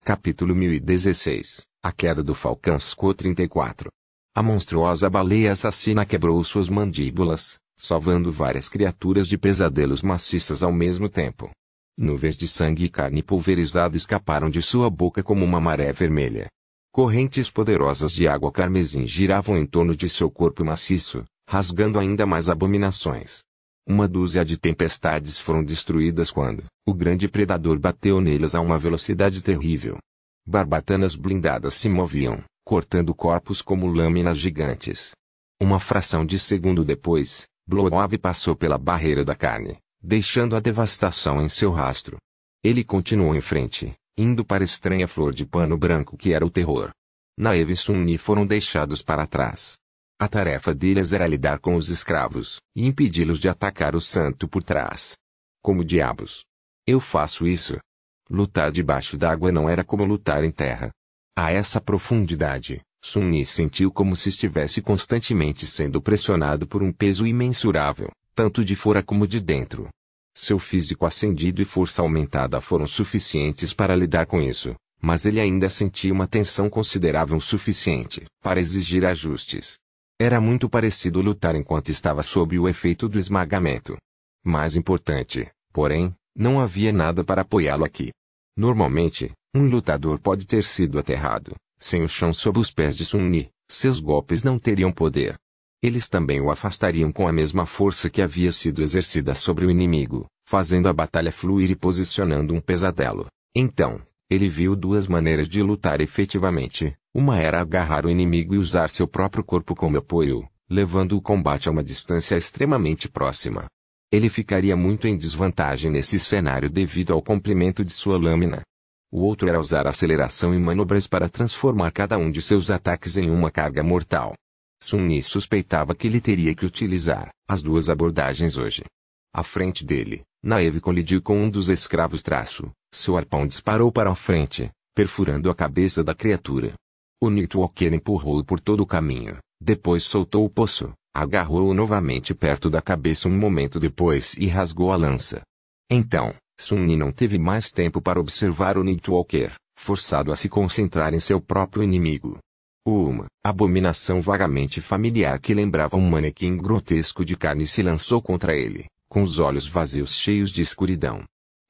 Capítulo 1016. A queda do Falcão SCO 34. A monstruosa baleia assassina quebrou suas mandíbulas, salvando várias criaturas de pesadelos maciças ao mesmo tempo. Nuvens de sangue e carne pulverizada escaparam de sua boca como uma maré vermelha. Correntes poderosas de água carmesim giravam em torno de seu corpo maciço, rasgando ainda mais abominações. Uma dúzia de tempestades foram destruídas quando o grande predador bateu neles a uma velocidade terrível. Barbatanas blindadas se moviam, cortando corpos como lâminas gigantes. Uma fração de segundo depois, Blob passou pela barreira da carne, deixando a devastação em seu rastro. Ele continuou em frente, indo para a estranha flor de pano branco que era o terror. Naeve e Sun-Ni foram deixados para trás. A tarefa deles era lidar com os escravos e impedi-los de atacar o santo por trás. Como diabos eu faço isso? Lutar debaixo d'água não era como lutar em terra. A essa profundidade, Sun-Ni sentiu como se estivesse constantemente sendo pressionado por um peso imensurável, tanto de fora como de dentro. Seu físico acendido e força aumentada foram suficientes para lidar com isso, mas ele ainda sentia uma tensão considerável o suficiente para exigir ajustes. Era muito parecido lutar enquanto estava sob o efeito do esmagamento. Mais importante, porém, não havia nada para apoiá-lo aqui. Normalmente, um lutador pode ter sido aterrado. Sem o chão sob os pés de Sun-Ni, seus golpes não teriam poder. Eles também o afastariam com a mesma força que havia sido exercida sobre o inimigo, fazendo a batalha fluir e posicionando um pesadelo. Então, ele viu duas maneiras de lutar efetivamente. Uma era agarrar o inimigo e usar seu próprio corpo como apoio, levando o combate a uma distância extremamente próxima. Ele ficaria muito em desvantagem nesse cenário devido ao comprimento de sua lâmina. O outro era usar aceleração e manobras para transformar cada um de seus ataques em uma carga mortal. Sun-Ni suspeitava que ele teria que utilizar as duas abordagens hoje. À frente dele, Naeve colidiu com um dos escravos. Seu arpão disparou para a frente, perfurando a cabeça da criatura. O Nightwalker empurrou-o por todo o caminho, depois soltou o poço, agarrou-o novamente perto da cabeça um momento depois e rasgou a lança. Então, Sun-Ni não teve mais tempo para observar o Nightwalker, forçado a se concentrar em seu próprio inimigo. Uma abominação vagamente familiar que lembrava um manequim grotesco de carne se lançou contra ele, com os olhos vazios cheios de escuridão.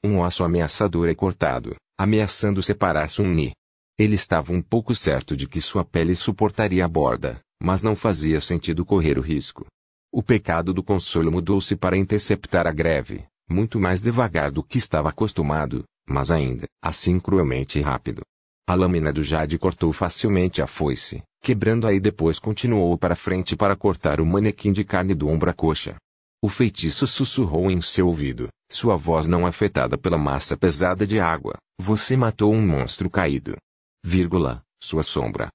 Um osso ameaçador é cortado, ameaçando separar Sun-Ni. Ele estava um pouco certo de que sua pele suportaria a borda, mas não fazia sentido correr o risco. O pecado do consolo mudou-se para interceptar a greve, muito mais devagar do que estava acostumado, mas ainda assim cruelmente rápido. A lâmina do jade cortou facilmente a foice, quebrando-a e depois continuou para frente para cortar o manequim de carne do ombro à coxa. O feitiço sussurrou em seu ouvido, sua voz não afetada pela massa pesada de água: "Você matou um monstro caído. Sua sombra."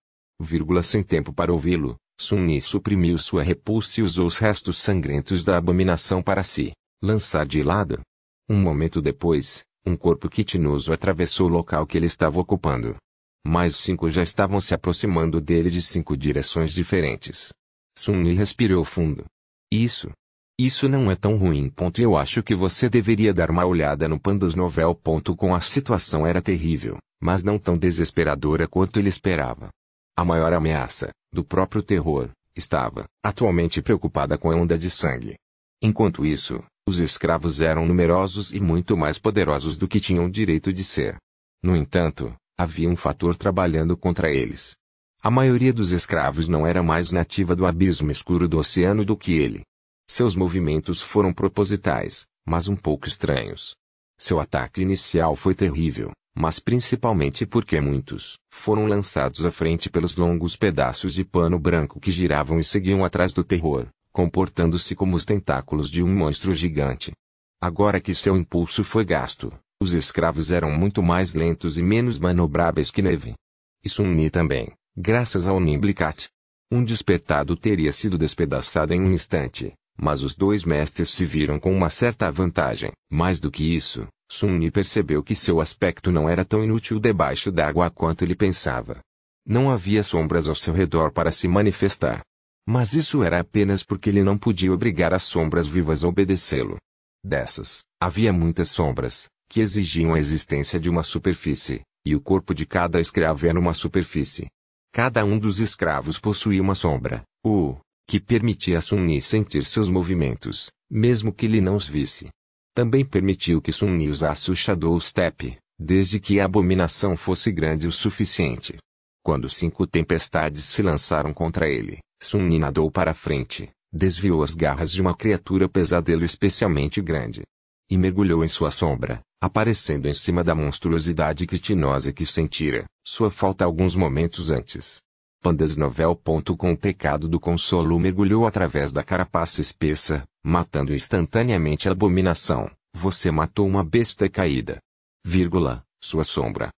Sem tempo para ouvi-lo, Sun-Ni suprimiu sua repulsa e usou os restos sangrentos da abominação para se lançar de lado. Um momento depois, um corpo quitinoso atravessou o local que ele estava ocupando. Mais 5 já estavam se aproximando dele de 5 direções diferentes. Sun-Ni respirou fundo. Isso não é tão ruim. Eu acho que você deveria dar uma olhada no pandasnovel.com. A situação era terrível, mas não tão desesperadora quanto ele esperava. A maior ameaça, do próprio terror, estava atualmente preocupada com a onda de sangue. Enquanto isso, os escravos eram numerosos e muito mais poderosos do que tinham direito de ser. No entanto, havia um fator trabalhando contra eles. A maioria dos escravos não era mais nativa do abismo escuro do oceano do que ele. Seus movimentos foram propositais, mas um pouco estranhos. Seu ataque inicial foi terrível, mas principalmente porque muitos foram lançados à frente pelos longos pedaços de pano branco que giravam e seguiam atrás do terror, comportando-se como os tentáculos de um monstro gigante. Agora que seu impulso foi gasto, os escravos eram muito mais lentos e menos manobráveis que Neve. E Sun-Ni também, graças ao Nimblicat. Um despertado teria sido despedaçado em um instante, mas os dois mestres se viram com uma certa vantagem. Mais do que isso, Sun-Ni percebeu que seu aspecto não era tão inútil debaixo d'água quanto ele pensava. Não havia sombras ao seu redor para se manifestar. Mas isso era apenas porque ele não podia obrigar as sombras vivas a obedecê-lo. Dessas, havia muitas sombras, que exigiam a existência de uma superfície, e o corpo de cada escravo era uma superfície. Cada um dos escravos possuía uma sombra, que permitia a Sun-Yi sentir seus movimentos, mesmo que ele não os visse. Também permitiu que Sun-Yi usasse o Shadow Step, desde que a abominação fosse grande o suficiente. Quando 5 tempestades se lançaram contra ele, Sun-Yi nadou para frente, desviou as garras de uma criatura pesadelo especialmente grande. E mergulhou em sua sombra, aparecendo em cima da monstruosidade critinosa que sentira sua falta alguns momentos antes. Pandasnovel.com. O pecado do consolo mergulhou através da carapaça espessa, matando instantaneamente a abominação. Você matou uma besta caída. Sua sombra.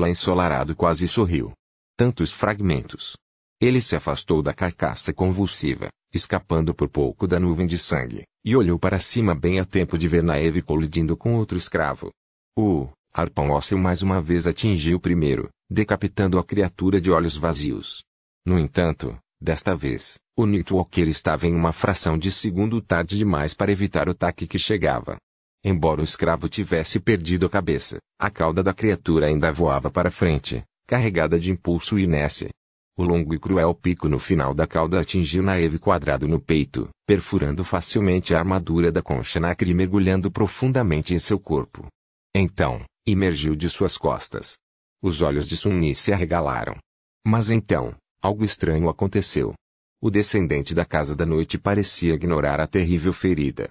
Ensolarado quase sorriu. Tantos fragmentos. Ele se afastou da carcaça convulsiva, escapando por pouco da nuvem de sangue, e olhou para cima bem a tempo de ver Naeve colidindo com outro escravo. O arpão ósseo mais uma vez atingiu o primeiro, decapitando a criatura de olhos vazios. No entanto, desta vez, o Nightwalker estava em uma fração de segundo tarde demais para evitar o ataque que chegava. Embora o escravo tivesse perdido a cabeça, a cauda da criatura ainda voava para frente, carregada de impulso e inércia. O longo e cruel pico no final da cauda atingiu Naeve quadrado no peito, perfurando facilmente a armadura da concha nacre e mergulhando profundamente em seu corpo. Então, emergiu de suas costas. Os olhos de Sun-Yi se arregalaram. Mas então, algo estranho aconteceu. O descendente da Casa da Noite parecia ignorar a terrível ferida.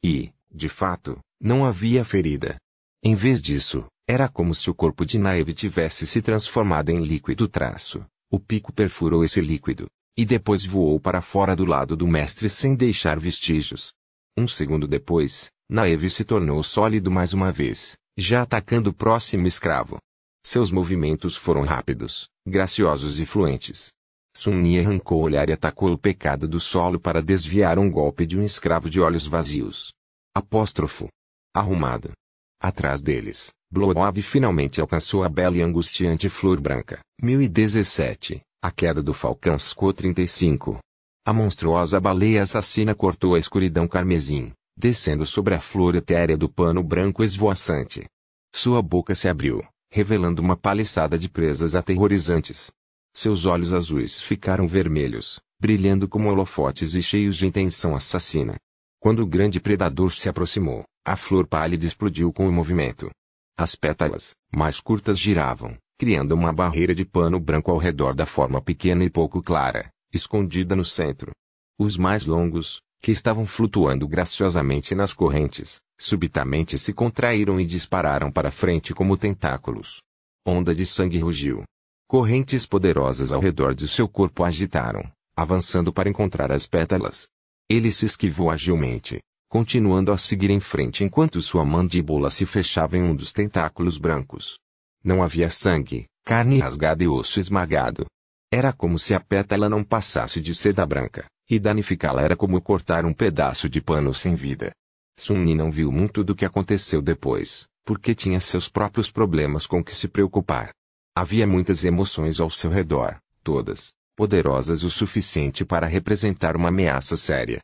E, de fato, não havia ferida. Em vez disso, era como se o corpo de Naeve tivesse se transformado em líquido traço. O pico perfurou esse líquido, e depois voou para fora do lado do mestre sem deixar vestígios. Um segundo depois, Naeve se tornou sólido mais uma vez, já atacando o próximo escravo. Seus movimentos foram rápidos, graciosos e fluentes. Sun-Yi arrancou o olhar e atacou o pecado do solo para desviar um golpe de um escravo de olhos vazios. Arrumado. Atrás deles, Bloab finalmente alcançou a bela e angustiante flor branca. 1017, a queda do falcão SCO 35. A monstruosa baleia assassina cortou a escuridão carmesim, descendo sobre a flor etérea do pano branco esvoaçante. Sua boca se abriu, revelando uma paliçada de presas aterrorizantes. Seus olhos azuis ficaram vermelhos, brilhando como holofotes e cheios de intenção assassina. Quando o grande predador se aproximou, a flor pálida explodiu com o movimento. As pétalas, mais curtas, giravam, criando uma barreira de pano branco ao redor da forma pequena e pouco clara, escondida no centro. Os mais longos, que estavam flutuando graciosamente nas correntes, subitamente se contraíram e dispararam para frente como tentáculos. Onda de sangue rugiu. Correntes poderosas ao redor de seu corpo agitaram, avançando para encontrar as pétalas. Ele se esquivou agilmente, continuando a seguir em frente enquanto sua mandíbula se fechava em um dos tentáculos brancos. Não havia sangue, carne rasgada e osso esmagado. Era como se a pétala não passasse de seda branca, e danificá-la era como cortar um pedaço de pano sem vida. Sun-Yi não viu muito do que aconteceu depois, porque tinha seus próprios problemas com que se preocupar. Havia muitas emoções ao seu redor, todas poderosas o suficiente para representar uma ameaça séria.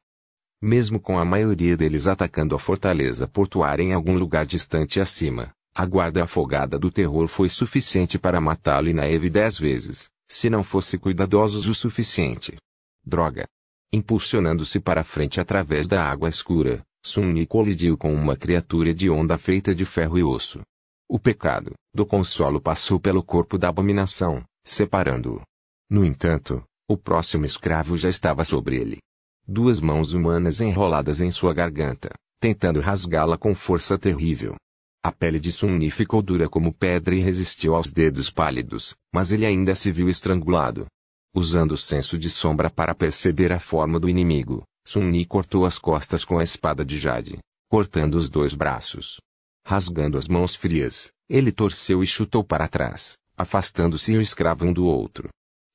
Mesmo com a maioria deles atacando a fortaleza portuária em algum lugar distante acima, a guarda afogada do terror foi suficiente para matá-lo e Naeve 10 vezes, se não fosse cuidadosos o suficiente. Droga! Impulsionando-se para frente através da água escura, Sun-Yi colidiu com uma criatura de onda feita de ferro e osso. O pecado do consolo passou pelo corpo da abominação, separando-o. No entanto, o próximo escravo já estava sobre ele. 2 mãos humanas enroladas em sua garganta, tentando rasgá-la com força terrível. A pele de Sun-Yi ficou dura como pedra e resistiu aos dedos pálidos, mas ele ainda se viu estrangulado. Usando o senso de sombra para perceber a forma do inimigo, Sun-Yi cortou as costas com a espada de Jade, cortando os 2 braços. Rasgando as mãos frias, ele torceu e chutou para trás, afastando-se o escravo um do outro.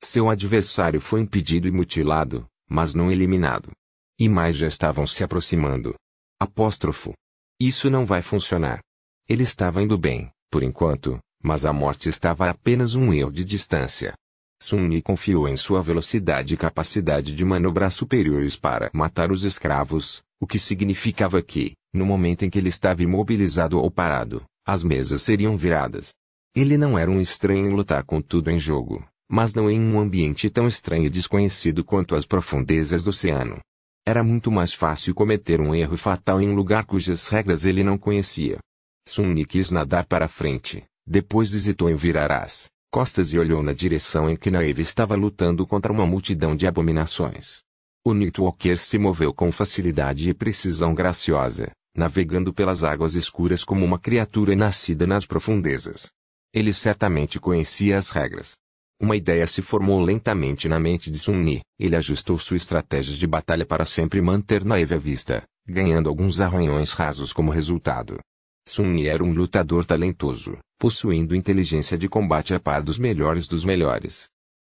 Seu adversário foi impedido e mutilado, mas não eliminado. E mais já estavam se aproximando. Isso não vai funcionar. Ele estava indo bem, por enquanto, mas a morte estava a apenas um erro de distância. Sun-Yi confiou em sua velocidade e capacidade de manobrar superiores para matar os escravos, o que significava que, no momento em que ele estava imobilizado ou parado, as mesas seriam viradas. Ele não era um estranho em lutar com tudo em jogo, mas não em um ambiente tão estranho e desconhecido quanto as profundezas do oceano. Era muito mais fácil cometer um erro fatal em um lugar cujas regras ele não conhecia. Sun-Yi quis nadar para frente, depois hesitou em virar as costas e olhou na direção em que Naive estava lutando contra uma multidão de abominações. O Nightwalker se moveu com facilidade e precisão graciosa, navegando pelas águas escuras como uma criatura nascida nas profundezas. Ele certamente conhecia as regras. Uma ideia se formou lentamente na mente de Sun-Yi. Ele ajustou sua estratégia de batalha para sempre manter Naive à vista, ganhando alguns arranhões rasos como resultado. Sun-Yi era um lutador talentoso, possuindo inteligência de combate a par dos melhores.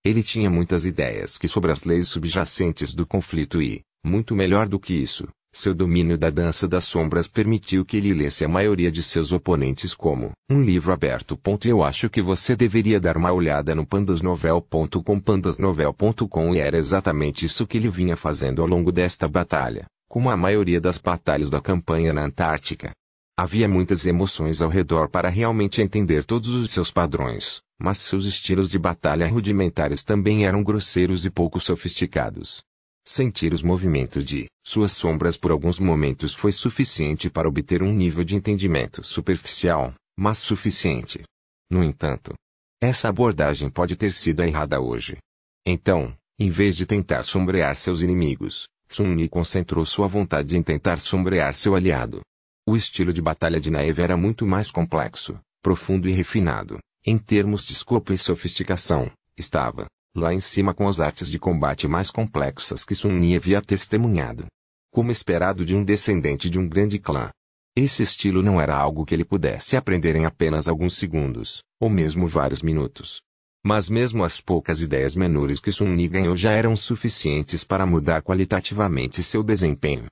Ele tinha muitas ideias sobre as leis subjacentes do conflito e, muito melhor do que isso, seu domínio da dança das sombras permitiu que ele lesse a maioria de seus oponentes como um livro aberto. Eu acho que você deveria dar uma olhada no pandasnovel.com e era exatamente isso que ele vinha fazendo ao longo desta batalha, como a maioria das batalhas da campanha na Antártica. Havia muitas emoções ao redor para realmente entender todos os seus padrões, mas seus estilos de batalha rudimentares também eram grosseiros e pouco sofisticados. Sentir os movimentos de suas sombras por alguns momentos foi suficiente para obter um nível de entendimento superficial, mas suficiente. No entanto, essa abordagem pode ter sido errada hoje. Então, em vez de tentar sombrear seus inimigos, Sun-Yi concentrou sua vontade em tentar sombrear seu aliado. O estilo de batalha de Naive era muito mais complexo, profundo e refinado. Em termos de escopo e sofisticação, estava lá em cima com as artes de combate mais complexas que Sun-Yi havia testemunhado. Como esperado de um descendente de um grande clã. Esse estilo não era algo que ele pudesse aprender em apenas alguns segundos, ou mesmo vários minutos. Mas mesmo as poucas ideias menores que Sun-Yi ganhou já eram suficientes para mudar qualitativamente seu desempenho.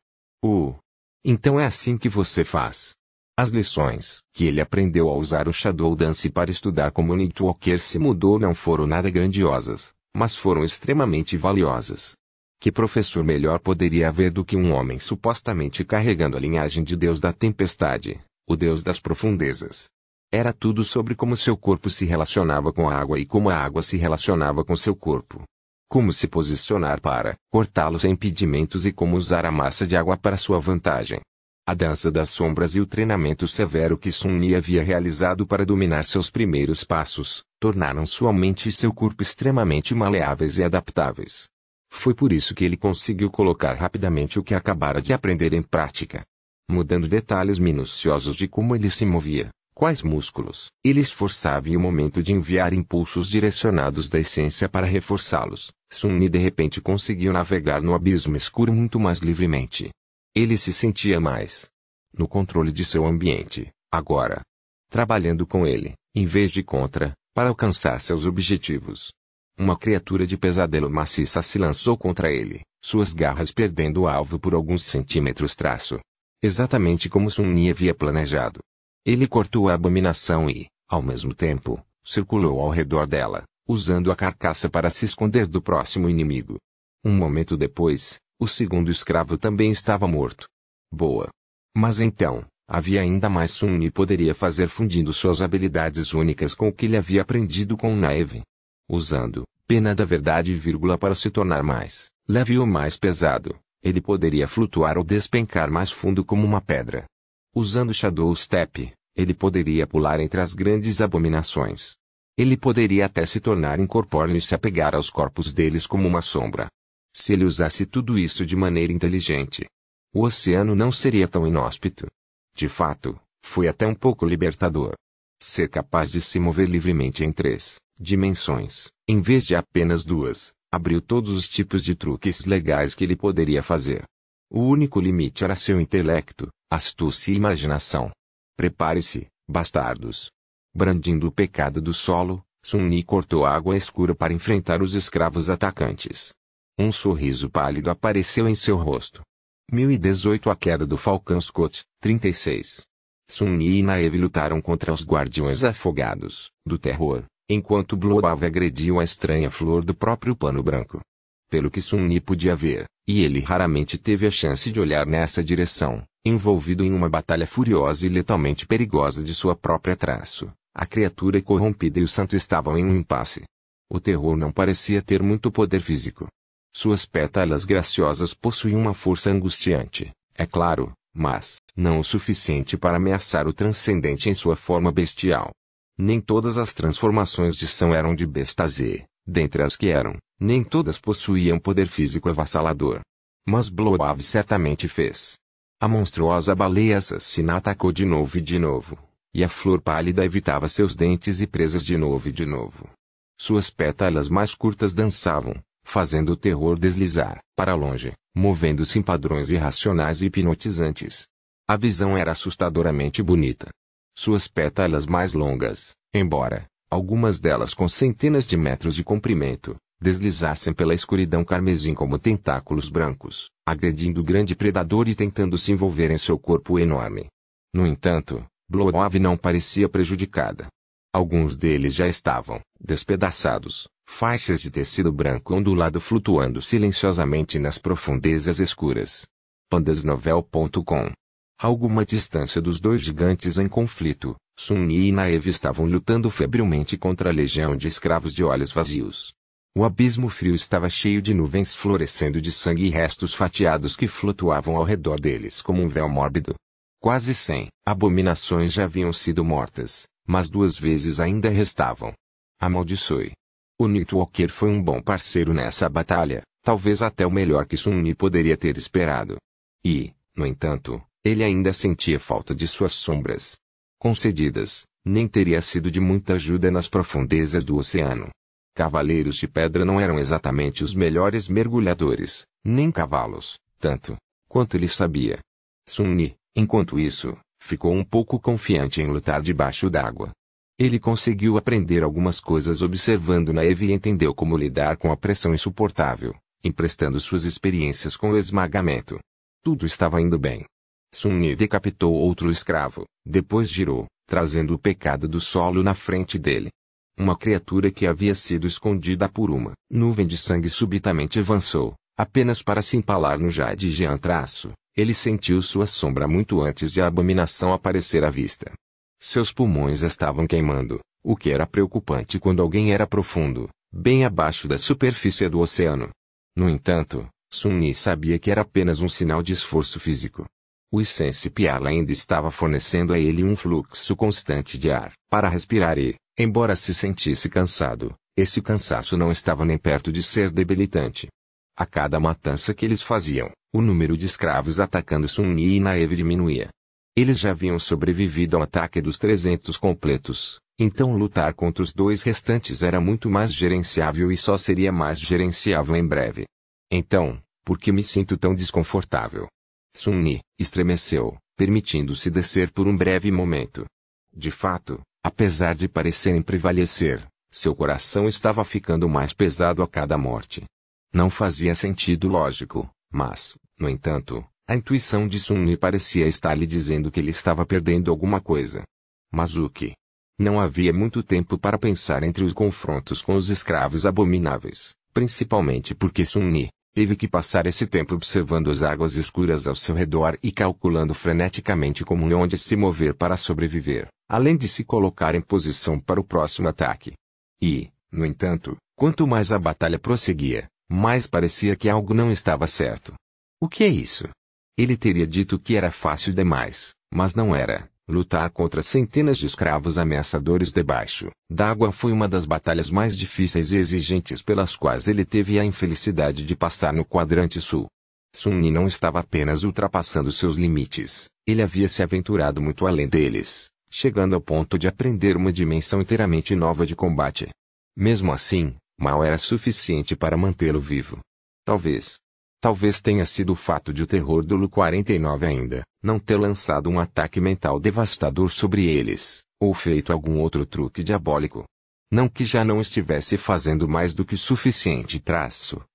Então é assim que você faz. As lições que ele aprendeu ao usar o Shadow Dance para estudar como Nightwalker se mudou não foram nada grandiosas, mas foram extremamente valiosas. Que professor melhor poderia haver do que um homem supostamente carregando a linhagem de Deus da Tempestade, o Deus das Profundezas? Era tudo sobre como seu corpo se relacionava com a água e como a água se relacionava com seu corpo. Como se posicionar para cortá-los sem impedimentos e como usar a massa de água para sua vantagem. A dança das sombras e o treinamento severo que Sun-Yi havia realizado para dominar seus primeiros passos, tornaram sua mente e seu corpo extremamente maleáveis e adaptáveis. Foi por isso que ele conseguiu colocar rapidamente o que acabara de aprender em prática. Mudando detalhes minuciosos de como ele se movia, quais músculos ele esforçava e o momento de enviar impulsos direcionados da essência para reforçá-los, Sun-Yi de repente conseguiu navegar no abismo escuro muito mais livremente. Ele se sentia mais no controle de seu ambiente, agora. Trabalhando com ele, em vez de contra, para alcançar seus objetivos. Uma criatura de pesadelo maciça se lançou contra ele, suas garras perdendo o alvo por alguns centímetros. Exatamente como Sun-Yi havia planejado. Ele cortou a abominação e, ao mesmo tempo, circulou ao redor dela, usando a carcaça para se esconder do próximo inimigo. Um momento depois, o segundo escravo também estava morto. Boa. Mas então, havia ainda mais. Sun-Yi poderia fazer fundindo suas habilidades únicas com o que ele havia aprendido com Naive. Usando pena da verdade para se tornar mais leve ou mais pesado, ele poderia flutuar ou despencar mais fundo como uma pedra. Usando Shadow Step, ele poderia pular entre as grandes abominações. Ele poderia até se tornar incorpóreo e se apegar aos corpos deles como uma sombra. Se ele usasse tudo isso de maneira inteligente, o oceano não seria tão inóspito. De fato, foi até um pouco libertador. Ser capaz de se mover livremente em 3 dimensões, em vez de apenas 2, abriu todos os tipos de truques legais que ele poderia fazer. O único limite era seu intelecto, astúcia e imaginação. Prepare-se, bastardos. Brandindo o pecado do solo, Sun-Yi cortou a água escura para enfrentar os escravos atacantes. Um sorriso pálido apareceu em seu rosto. 1018 A Queda do Falcão Scott, 36. Sun-Yi e Naive lutaram contra os guardiões afogados do terror, enquanto Bloab agrediu a estranha flor do próprio pano branco. Pelo que Sun-Yi podia ver, e ele raramente teve a chance de olhar nessa direção, envolvido em uma batalha furiosa e letalmente perigosa de sua própria traço, A criatura corrompida e o santo estavam em um impasse. O terror não parecia ter muito poder físico. Suas pétalas graciosas possuíam uma força angustiante, é claro, mas não o suficiente para ameaçar o transcendente em sua forma bestial. Nem todas as transformações de São eram de Bestazé, dentre as que eram, nem todas possuíam poder físico avassalador. Mas Bloab certamente fez. A monstruosa baleia assassina atacou de novo, e a flor pálida evitava seus dentes e presas de novo. Suas pétalas mais curtas dançavam, fazendo o terror deslizar para longe, movendo-se em padrões irracionais e hipnotizantes. A visão era assustadoramente bonita. Suas pétalas mais longas, embora, algumas delas com centenas de metros de comprimento, deslizassem pela escuridão carmesim como tentáculos brancos, agredindo o grande predador e tentando se envolver em seu corpo enorme. No entanto, Bloab não parecia prejudicada. Alguns deles já estavam despedaçados, faixas de tecido branco ondulado flutuando silenciosamente nas profundezas escuras. Pandasnovel.com. A alguma distância dos dois gigantes em conflito, Sun-Yi e Naeve estavam lutando febrilmente contra a legião de escravos de olhos vazios. O abismo frio estava cheio de nuvens florescendo de sangue e restos fatiados que flutuavam ao redor deles como um véu mórbido. Quase 100 abominações já haviam sido mortas, mas 2 vezes ainda restavam. Amaldiçoe. O Nightwalker foi um bom parceiro nessa batalha, talvez até o melhor que Sun-Yi poderia ter esperado. E, no entanto, ele ainda sentia falta de suas sombras. Concedidas, nem teria sido de muita ajuda nas profundezas do oceano. Cavaleiros de pedra não eram exatamente os melhores mergulhadores, nem cavalos, tanto quanto ele sabia. Sun-Yi, enquanto isso, ficou um pouco confiante em lutar debaixo d'água. Ele conseguiu aprender algumas coisas observando Naeve e entendeu como lidar com a pressão insuportável, emprestando suas experiências com o esmagamento. Tudo estava indo bem. Sun-Yi decapitou outro escravo, depois girou, trazendo o pecado do solo na frente dele. Uma criatura que havia sido escondida por uma nuvem de sangue subitamente avançou, apenas para se empalar no Jade Jean traço. Ele sentiu sua sombra muito antes de a abominação aparecer à vista. Seus pulmões estavam queimando, o que era preocupante quando alguém era profundo, bem abaixo da superfície do oceano. No entanto, Sun-Yi sabia que era apenas um sinal de esforço físico. O Essence Piala ainda estava fornecendo a ele um fluxo constante de ar para respirar e, embora se sentisse cansado, esse cansaço não estava nem perto de ser debilitante. A cada matança que eles faziam, o número de escravos atacando Sun-Yi e Naeve diminuía. Eles já haviam sobrevivido ao ataque dos 300 completos, então lutar contra os 2 restantes era muito mais gerenciável e só seria mais gerenciável em breve. Então, por que me sinto tão desconfortável? Sun-Yi estremeceu, permitindo-se descer por um breve momento. De fato, apesar de parecerem prevalecer, seu coração estava ficando mais pesado a cada morte. Não fazia sentido lógico, mas, no entanto, a intuição de Sun-Yi parecia estar lhe dizendo que ele estava perdendo alguma coisa. Mas o que? Não havia muito tempo para pensar entre os confrontos com os escravos abomináveis, principalmente porque Sun-Yi teve que passar esse tempo observando as águas escuras ao seu redor e calculando freneticamente como e onde se mover para sobreviver, além de se colocar em posição para o próximo ataque. E, no entanto, quanto mais a batalha prosseguia, mais parecia que algo não estava certo. O que é isso? Ele teria dito que era fácil demais, mas não era. Lutar contra centenas de escravos ameaçadores debaixo d'água foi uma das batalhas mais difíceis e exigentes pelas quais ele teve a infelicidade de passar no quadrante sul. Sun-Yi não estava apenas ultrapassando seus limites, ele havia se aventurado muito além deles, chegando ao ponto de aprender uma dimensão inteiramente nova de combate. Mesmo assim, mal era suficiente para mantê-lo vivo. Talvez tenha sido o fato de o terror do Lu-49 ainda não ter lançado um ataque mental devastador sobre eles, ou feito algum outro truque diabólico. Não que já não estivesse fazendo mais do que o suficiente.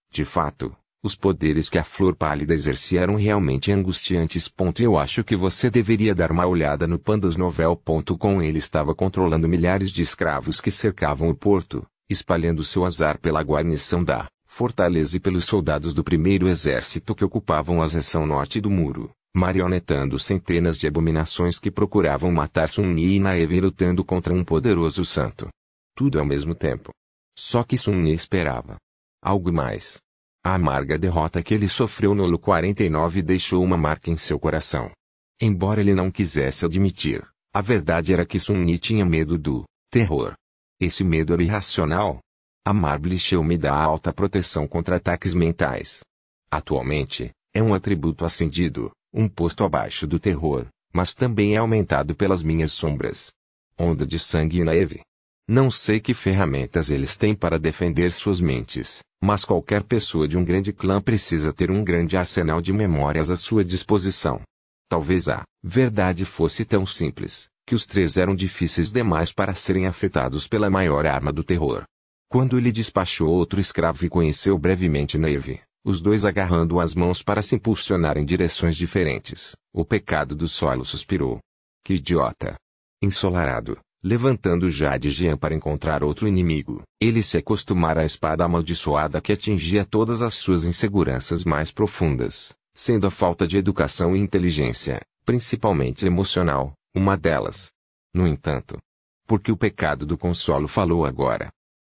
De fato, os poderes que a flor pálida exercia eram realmente angustiantes. Eu acho que você deveria dar uma olhada no pandasnovel.com. Ele estava controlando milhares de escravos que cercavam o porto, espalhando seu azar pela guarnição da fortaleza e pelos soldados do primeiro exército que ocupavam a seção norte do muro, marionetando centenas de abominações que procuravam matar Sun-Yi e Naeve lutando contra um poderoso santo. Tudo ao mesmo tempo. Só que Sun-Yi esperava algo mais. A amarga derrota que ele sofreu no Lu 49 deixou uma marca em seu coração. Embora ele não quisesse admitir, a verdade era que Sun-Yi tinha medo do terror. Esse medo era irracional. A Marble Shield me dá alta proteção contra ataques mentais. Atualmente, é um atributo ascendido, um posto abaixo do terror, mas também é aumentado pelas minhas sombras. Onda de sangue e Naeve. Não sei que ferramentas eles têm para defender suas mentes, mas qualquer pessoa de um grande clã precisa ter um grande arsenal de memórias à sua disposição. Talvez a verdade fosse tão simples, que os três eram difíceis demais para serem afetados pela maior arma do terror. Quando ele despachou outro escravo e conheceu brevemente Naeve, os dois agarrando as mãos para se impulsionar em direções diferentes, o pecado do solo suspirou. Que idiota! Ensolarado, levantando Jade Jean para encontrar outro inimigo, ele se acostumara à espada amaldiçoada que atingia todas as suas inseguranças mais profundas, sendo a falta de educação e inteligência, principalmente emocional, uma delas. No entanto, porque o pecado do consolo falou agora?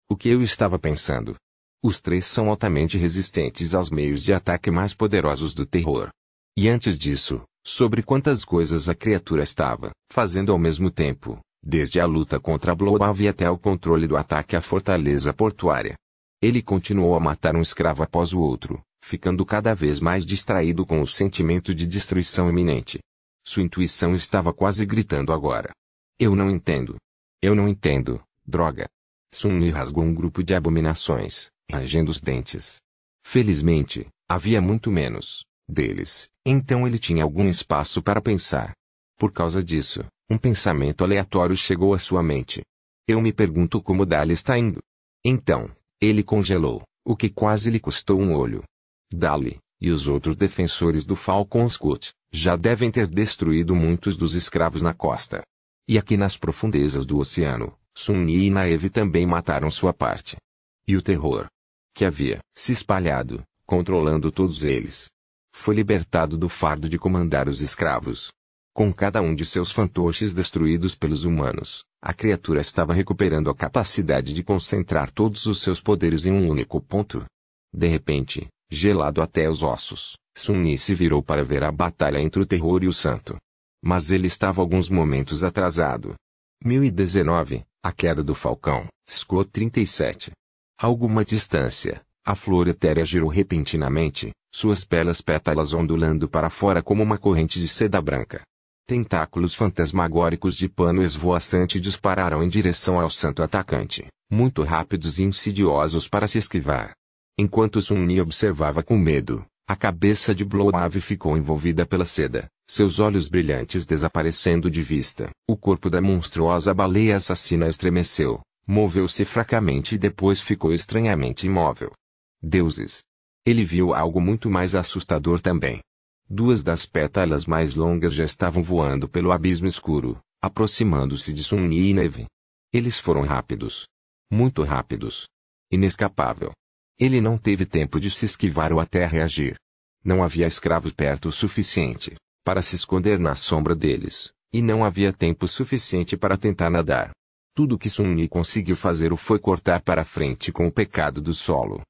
O que eu estava pensando? Os três são altamente resistentes aos meios de ataque mais poderosos do terror. E antes disso, sobre quantas coisas a criatura estava fazendo ao mesmo tempo, desde a luta contra Bloab até o controle do ataque à fortaleza portuária. Ele continuou a matar um escravo após o outro, ficando cada vez mais distraído com o sentimento de destruição iminente. Sua intuição estava quase gritando agora. Eu não entendo. Eu não entendo, droga. Sun-Yi rasgou um grupo de abominações, rangendo os dentes. Felizmente, havia muito menos deles, então ele tinha algum espaço para pensar. Por causa disso, um pensamento aleatório chegou à sua mente. Eu me pergunto como Dali está indo. Então, ele congelou, o que quase lhe custou um olho. Dali, e os outros defensores do Falcon Scout, já devem ter destruído muitos dos escravos na costa. E aqui nas profundezas do oceano, Sun-Yi e Naeve também mataram sua parte. E o terror que havia se espalhado, controlando todos eles, foi libertado do fardo de comandar os escravos. Com cada um de seus fantoches destruídos pelos humanos, a criatura estava recuperando a capacidade de concentrar todos os seus poderes em um único ponto. De repente, gelado até os ossos, Sun-Yi se virou para ver a batalha entre o terror e o santo. Mas ele estava alguns momentos atrasado. 1019, a queda do falcão, Scout 37. A alguma distância, a flor etérea girou repentinamente, suas belas pétalas ondulando para fora como uma corrente de seda branca. Tentáculos fantasmagóricos de pano esvoaçante dispararam em direção ao santo atacante, muito rápidos e insidiosos para se esquivar. Enquanto Sun-Yi observava com medo, a cabeça de Bloab ficou envolvida pela seda, seus olhos brilhantes desaparecendo de vista. O corpo da monstruosa baleia assassina estremeceu, moveu-se fracamente e depois ficou estranhamente imóvel. Deuses! Ele viu algo muito mais assustador também. Duas das pétalas mais longas já estavam voando pelo abismo escuro, aproximando-se de Sun-Yi e Naeve. Eles foram rápidos. Muito rápidos. Inescapável. Ele não teve tempo de se esquivar ou até reagir. Não havia escravos perto o suficiente para se esconder na sombra deles, e não havia tempo suficiente para tentar nadar. Tudo que Sun-Yi conseguiu fazer foi cortar para frente com o pecado do solo.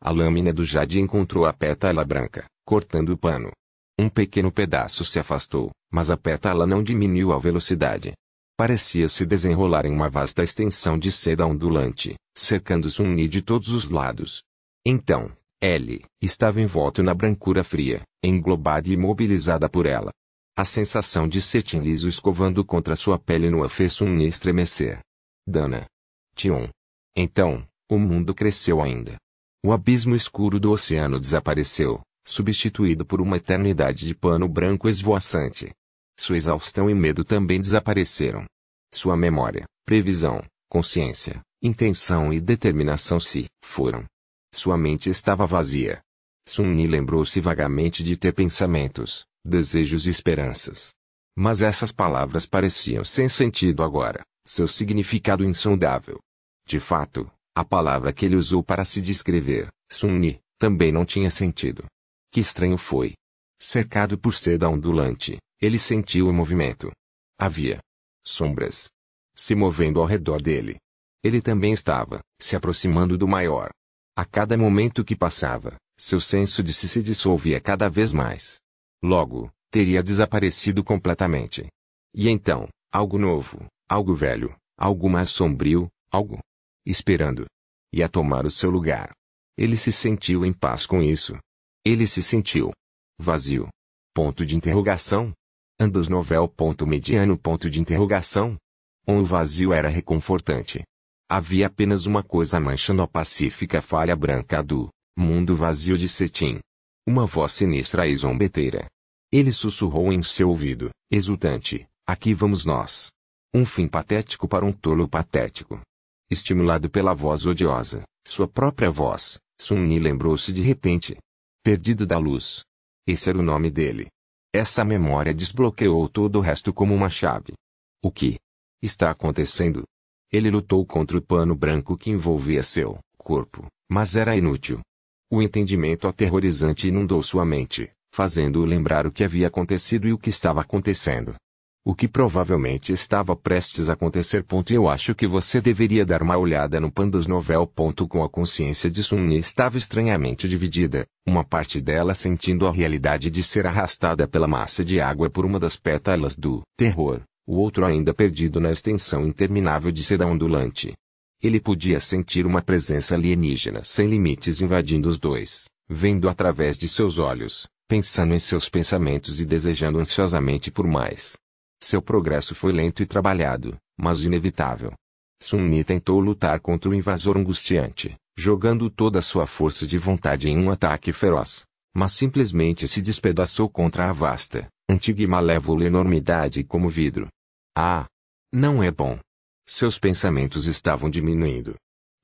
A lâmina do jade encontrou a pétala branca, cortando o pano. Um pequeno pedaço se afastou, mas a pétala não diminuiu a velocidade. Parecia se desenrolar em uma vasta extensão de seda ondulante, cercando Sun-Yi de todos os lados. Então, ele estava envolto na brancura fria, englobada e imobilizada por ela. A sensação de cetim liso escovando contra sua pele nua fez Sun-Yi estremecer. Dana. Tion. Então, o mundo cresceu ainda. O abismo escuro do oceano desapareceu, substituído por uma eternidade de pano branco esvoaçante. Sua exaustão e medo também desapareceram. Sua memória, previsão, consciência, intenção e determinação se foram. Sua mente estava vazia. Sun-Yi lembrou-se vagamente de ter pensamentos, desejos e esperanças. Mas essas palavras pareciam sem sentido agora, seu significado insondável. De fato, a palavra que ele usou para se descrever, Sun-Yi, também não tinha sentido. Que estranho foi. Cercado por seda ondulante, ele sentiu o movimento. Havia sombras se movendo ao redor dele. Ele também estava se aproximando do maior. A cada momento que passava, seu senso de si se dissolvia cada vez mais. Logo, teria desaparecido completamente. E então, algo novo, algo velho, algo mais sombrio, algo esperando. Ia tomar o seu lugar. Ele se sentiu em paz com isso. Ele se sentiu vazio. Ponto de interrogação. Ambos novel. Mediano. Ponto de interrogação. O vazio era reconfortante. Havia apenas uma coisa manchando a pacífica falha branca do mundo vazio de cetim. Uma voz sinistra e zombeteira. Ele sussurrou em seu ouvido, exultante: aqui vamos nós. Um fim patético para um tolo patético. Estimulado pela voz odiosa, sua própria voz, Sun-Ni lembrou-se de repente. Perdido da luz. Esse era o nome dele. Essa memória desbloqueou todo o resto como uma chave. O que está acontecendo? Ele lutou contra o pano branco que envolvia seu corpo, mas era inútil. O entendimento aterrorizante inundou sua mente, fazendo-o lembrar o que havia acontecido e o que estava acontecendo. O que provavelmente estava prestes a acontecer. Eu acho que você deveria dar uma olhada no Pandas Novel. Com a consciência de Sun-Ni estava estranhamente dividida, uma parte dela sentindo a realidade de ser arrastada pela massa de água por uma das pétalas do terror, o outro ainda perdido na extensão interminável de seda ondulante. Ele podia sentir uma presença alienígena sem limites invadindo os dois, vendo através de seus olhos, pensando em seus pensamentos e desejando ansiosamente por mais. Seu progresso foi lento e trabalhado, mas inevitável. Sun-Ni tentou lutar contra o invasor angustiante, jogando toda a sua força de vontade em um ataque feroz, mas simplesmente se despedaçou contra a vasta, antiga e malévola enormidade como vidro. Ah! Não é bom. Seus pensamentos estavam diminuindo.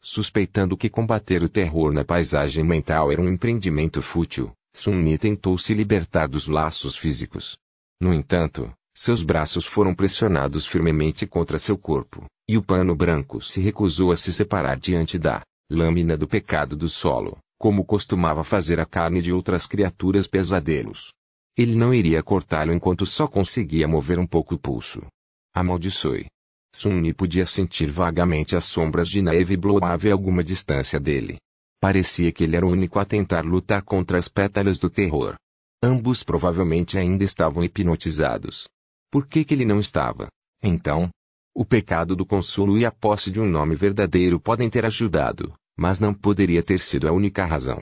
Suspeitando que combater o terror na paisagem mental era um empreendimento fútil, Sun-Ni tentou se libertar dos laços físicos. No entanto, seus braços foram pressionados firmemente contra seu corpo, e o pano branco se recusou a se separar diante da lâmina do pecado do solo, como costumava fazer a carne de outras criaturas pesadelos. Ele não iria cortá-lo enquanto só conseguia mover um pouco o pulso. Amaldiçoe. Sun-Ni podia sentir vagamente as sombras de Neve Bloave a alguma distância dele. Parecia que ele era o único a tentar lutar contra as pétalas do terror. Ambos provavelmente ainda estavam hipnotizados. Por que ele não estava? Então, o pecado do consolo e a posse de um nome verdadeiro podem ter ajudado, mas não poderia ter sido a única razão.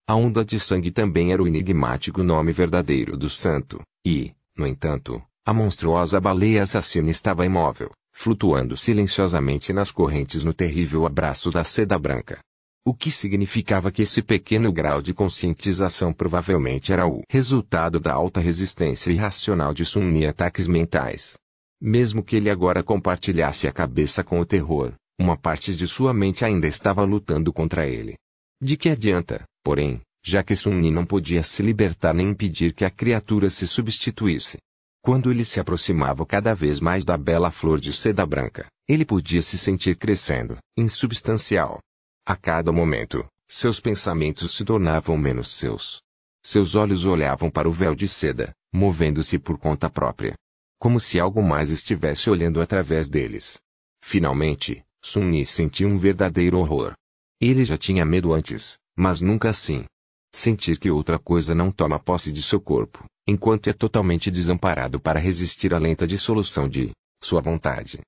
A onda de sangue também era o enigmático nome verdadeiro do santo, e, no entanto, a monstruosa baleia assassina estava imóvel, flutuando silenciosamente nas correntes no terrível abraço da seda branca. O que significava que esse pequeno grau de conscientização provavelmente era o resultado da alta resistência irracional de Sun-Ni a ataques mentais. Mesmo que ele agora compartilhasse a cabeça com o terror, uma parte de sua mente ainda estava lutando contra ele. De que adianta, porém, já que Sun-Ni não podia se libertar nem impedir que a criatura se substituísse? Quando ele se aproximava cada vez mais da bela flor de seda branca, ele podia se sentir crescendo, insubstancial. A cada momento, seus pensamentos se tornavam menos seus. Seus olhos olhavam para o véu de seda, movendo-se por conta própria. Como se algo mais estivesse olhando através deles. Finalmente, Sun-Ni sentiu um verdadeiro horror. Ele já tinha medo antes, mas nunca assim. Sentir que outra coisa não toma posse de seu corpo, enquanto é totalmente desamparado para resistir à lenta dissolução de sua vontade.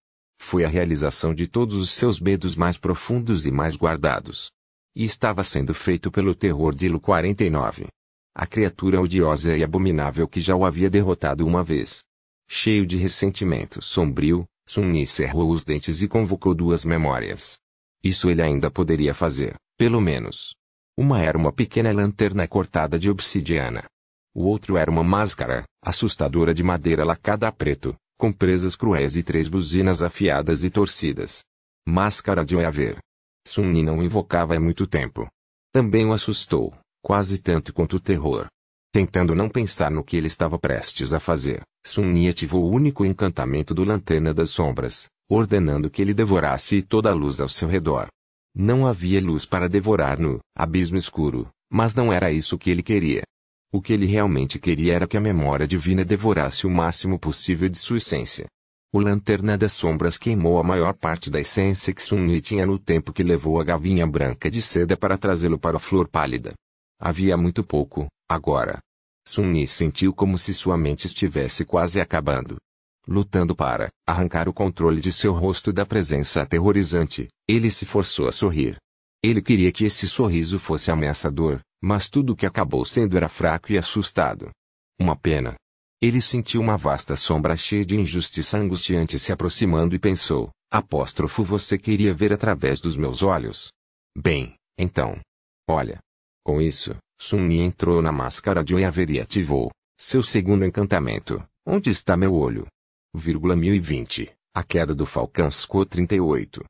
Foi a realização de todos os seus medos mais profundos e mais guardados. E estava sendo feito pelo terror de Lu 49. A criatura odiosa e abominável que já o havia derrotado uma vez. Cheio de ressentimento sombrio, Sun-Ni cerrou os dentes e convocou duas memórias. Isso ele ainda poderia fazer, pelo menos. Uma era uma pequena lanterna cortada de obsidiana. O outro era uma máscara, assustadora de madeira lacada a preto, com presas cruéis e 3 buzinas afiadas e torcidas. Máscara de Oyaver. Sun-Ni não invocava há muito tempo. Também o assustou, quase tanto quanto o terror. Tentando não pensar no que ele estava prestes a fazer, Sun-Ni ativou o único encantamento do Lanterna das Sombras, ordenando que ele devorasse toda a luz ao seu redor. Não havia luz para devorar no abismo escuro, mas não era isso que ele queria. O que ele realmente queria era que a memória divina devorasse o máximo possível de sua essência. O Lanterna das Sombras queimou a maior parte da essência que Sun-Yi tinha no tempo que levou a gavinha branca de seda para trazê-lo para a flor pálida. Havia muito pouco, agora. Sun-Yi sentiu como se sua mente estivesse quase acabando. Lutando para arrancar o controle de seu rosto da presença aterrorizante, ele se forçou a sorrir. Ele queria que esse sorriso fosse ameaçador, mas tudo o que acabou sendo era fraco e assustado. Uma pena. Ele sentiu uma vasta sombra cheia de injustiça angustiante se aproximando e pensou, você queria ver através dos meus olhos? Bem, então. Olha. Com isso, Sun-Yi entrou na máscara de Oiaver e ativou seu segundo encantamento. Onde está meu olho? 1020. A queda do Falcão SCO 38.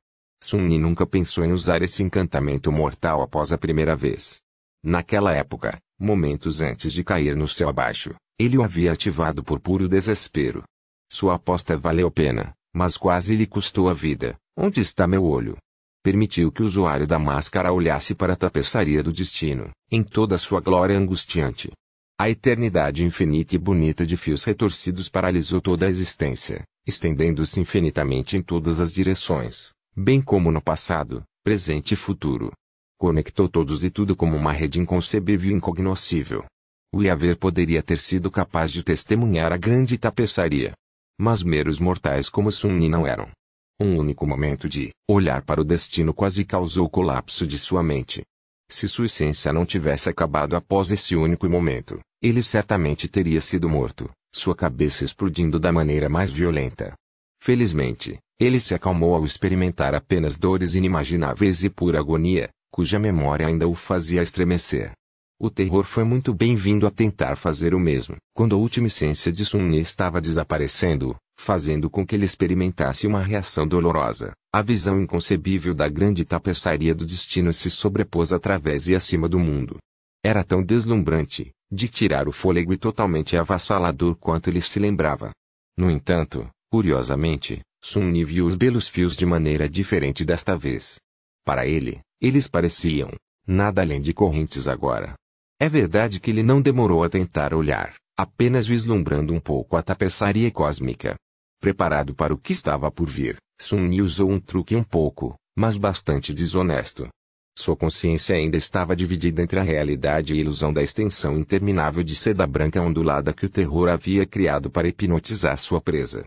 Sun-Yi nunca pensou em usar esse encantamento mortal após a primeira vez. Naquela época, momentos antes de cair no céu abaixo, ele o havia ativado por puro desespero. Sua aposta valeu a pena, mas quase lhe custou a vida. Onde está meu olho? Permitiu que o usuário da máscara olhasse para a tapeçaria do destino, em toda a sua glória angustiante. A eternidade infinita e bonita de fios retorcidos paralisou toda a existência, estendendo-se infinitamente em todas as direções, bem como no passado, presente e futuro. Conectou todos e tudo como uma rede inconcebível e incognoscível. O Oiaver poderia ter sido capaz de testemunhar a grande tapeçaria. Mas meros mortais como Sun-Yi não eram. Um único momento de olhar para o destino quase causou o colapso de sua mente. Se sua essência não tivesse acabado após esse único momento, ele certamente teria sido morto, sua cabeça explodindo da maneira mais violenta. Felizmente, ele se acalmou ao experimentar apenas dores inimagináveis e pura agonia, cuja memória ainda o fazia estremecer. O terror foi muito bem-vindo a tentar fazer o mesmo, quando a última essência de Sun-Yi estava desaparecendo, fazendo com que ele experimentasse uma reação dolorosa. A visão inconcebível da grande tapeçaria do destino se sobrepôs através e acima do mundo. Era tão deslumbrante, de tirar o fôlego e totalmente avassalador quanto ele se lembrava. No entanto, curiosamente, Sun-Yi viu os belos fios de maneira diferente desta vez. Para ele, eles pareciam nada além de correntes agora. É verdade que ele não demorou a tentar olhar, apenas vislumbrando um pouco a tapeçaria cósmica. Preparado para o que estava por vir, Sun-Yi usou um truque um pouco, mas bastante desonesto. Sua consciência ainda estava dividida entre a realidade e a ilusão da extensão interminável de seda branca ondulada que o terror havia criado para hipnotizar sua presa.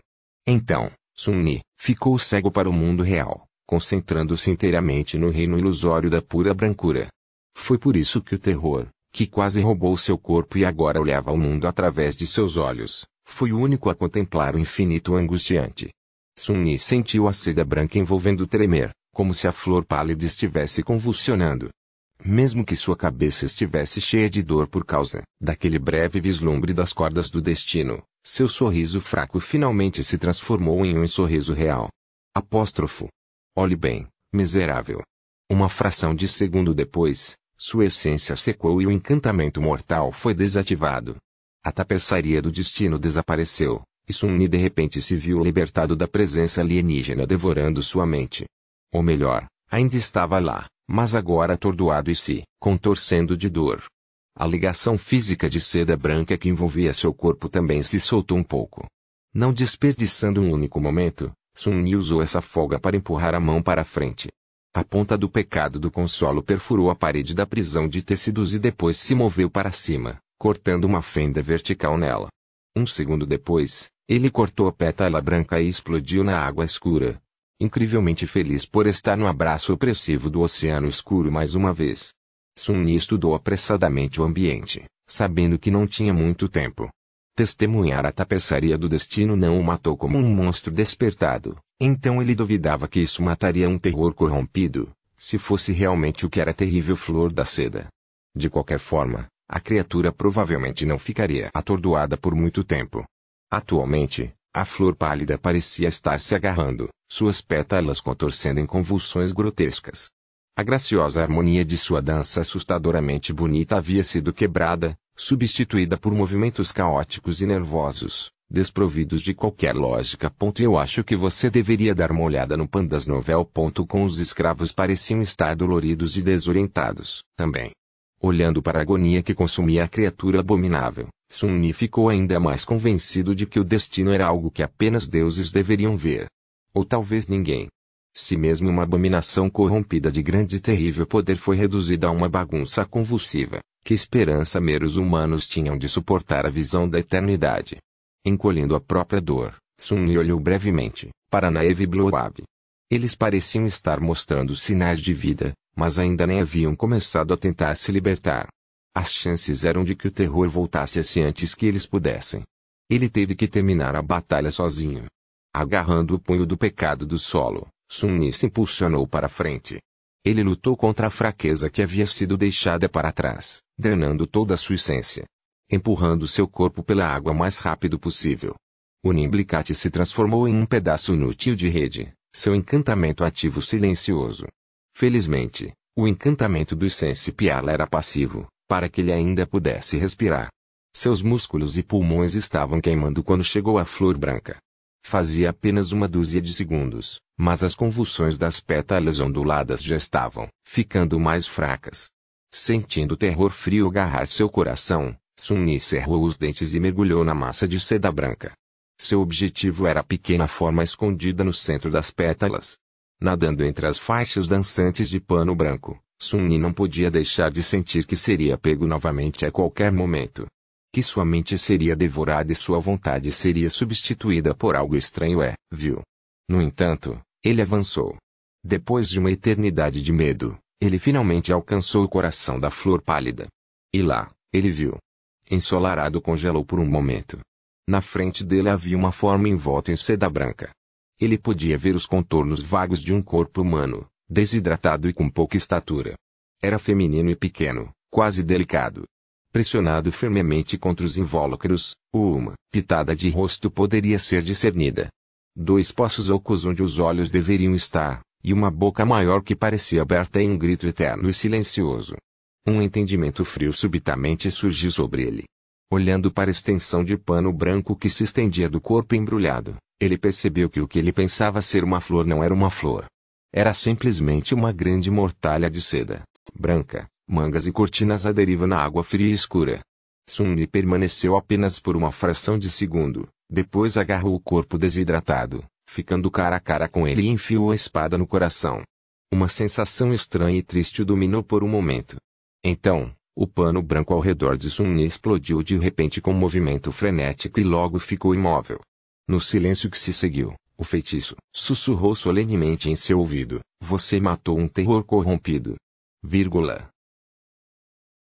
Então, Sun-Yi ficou cego para o mundo real, concentrando-se inteiramente no reino ilusório da pura brancura. Foi por isso que o terror, que quase roubou seu corpo e agora olhava o mundo através de seus olhos, foi o único a contemplar o infinito angustiante. Sun-Yi sentiu a seda branca envolvendo tremer, como se a flor pálida estivesse convulsionando. Mesmo que sua cabeça estivesse cheia de dor por causa daquele breve vislumbre das cordas do destino, seu sorriso fraco finalmente se transformou em um sorriso real. Apóstrofo. Olhe bem, miserável. Uma fração de segundo depois, sua essência secou e o encantamento mortal foi desativado. A tapeçaria do destino desapareceu, e Sun-Yi de repente se viu libertado da presença alienígena devorando sua mente. Ou melhor, ainda estava lá, mas agora atordoado e se contorcendo de dor. A ligação física de seda branca que envolvia seu corpo também se soltou um pouco. Não desperdiçando um único momento, Sun-Yi usou essa folga para empurrar a mão para a frente. A ponta do pecado do consolo perfurou a parede da prisão de tecidos e depois se moveu para cima, cortando uma fenda vertical nela. Um segundo depois, ele cortou a pétala branca e explodiu na água escura. Incrivelmente feliz por estar no abraço opressivo do oceano escuro mais uma vez. Sun-Yi estudou apressadamente o ambiente, sabendo que não tinha muito tempo. Testemunhar a tapeçaria do destino não o matou como um monstro despertado, então ele duvidava que isso mataria um terror corrompido, se fosse realmente o que era a terrível flor da seda. De qualquer forma, a criatura provavelmente não ficaria atordoada por muito tempo. Atualmente, a flor pálida parecia estar se agarrando, suas pétalas contorcendo em convulsões grotescas. A graciosa harmonia de sua dança assustadoramente bonita havia sido quebrada, substituída por movimentos caóticos e nervosos, desprovidos de qualquer lógica. Eu acho que você deveria dar uma olhada no pandasnovel.com. Os escravos pareciam estar doloridos e desorientados, também. Olhando para a agonia que consumia a criatura abominável, Sun Yi ficou ainda mais convencido de que o destino era algo que apenas deuses deveriam ver. Ou talvez ninguém. Se mesmo uma abominação corrompida de grande e terrível poder foi reduzida a uma bagunça convulsiva, que esperança meros humanos tinham de suportar a visão da eternidade? Encolhendo a própria dor, Sun Yi olhou brevemente para Naeve e Bloab. Eles pareciam estar mostrando sinais de vida, mas ainda nem haviam começado a tentar se libertar. As chances eram de que o terror voltasse antes que eles pudessem. Ele teve que terminar a batalha sozinho. Agarrando o punho do pecado do solo, Sun Yi se impulsionou para frente. Ele lutou contra a fraqueza que havia sido deixada para trás, drenando toda a sua essência. Empurrando seu corpo pela água o mais rápido possível. O Nimblicat se transformou em um pedaço inútil de rede, seu encantamento ativo silencioso. Felizmente, o encantamento do Sense Piala era passivo, para que ele ainda pudesse respirar. Seus músculos e pulmões estavam queimando quando chegou à flor branca. Fazia apenas uma dúzia de segundos, mas as convulsões das pétalas onduladas já estavam ficando mais fracas. Sentindo o terror frio agarrar seu coração, Sun Yi cerrou os dentes e mergulhou na massa de seda branca. Seu objetivo era a pequena forma escondida no centro das pétalas. Nadando entre as faixas dançantes de pano branco, Sun Yi não podia deixar de sentir que seria pego novamente a qualquer momento. Que sua mente seria devorada e sua vontade seria substituída por algo estranho viu. No entanto, ele avançou. Depois de uma eternidade de medo, ele finalmente alcançou o coração da flor pálida. E lá, ele viu. Ensolarado congelou por um momento. Na frente dele havia uma forma envolta em seda branca. Ele podia ver os contornos vagos de um corpo humano, desidratado e com pouca estatura. Era feminino e pequeno, quase delicado. Pressionado firmemente contra os invólucros, uma pitada de rosto poderia ser discernida. 2 poços ocos onde os olhos deveriam estar, e uma boca maior que parecia aberta em um grito eterno e silencioso. Um entendimento frio subitamente surgiu sobre ele. Olhando para a extensão de pano branco que se estendia do corpo embrulhado, ele percebeu que o que ele pensava ser uma flor não era uma flor. Era simplesmente uma grande mortalha de seda branca, mangas e cortinas à deriva na água fria e escura. Sun Yi permaneceu apenas por uma fração de segundo, depois agarrou o corpo desidratado, ficando cara a cara com ele e enfiou a espada no coração. Uma sensação estranha e triste o dominou por um momento. Então, o pano branco ao redor de Sun Yi explodiu de repente com um movimento frenético e logo ficou imóvel. No silêncio que se seguiu, o feitiço sussurrou solenemente em seu ouvido: "Você matou um terror corrompido."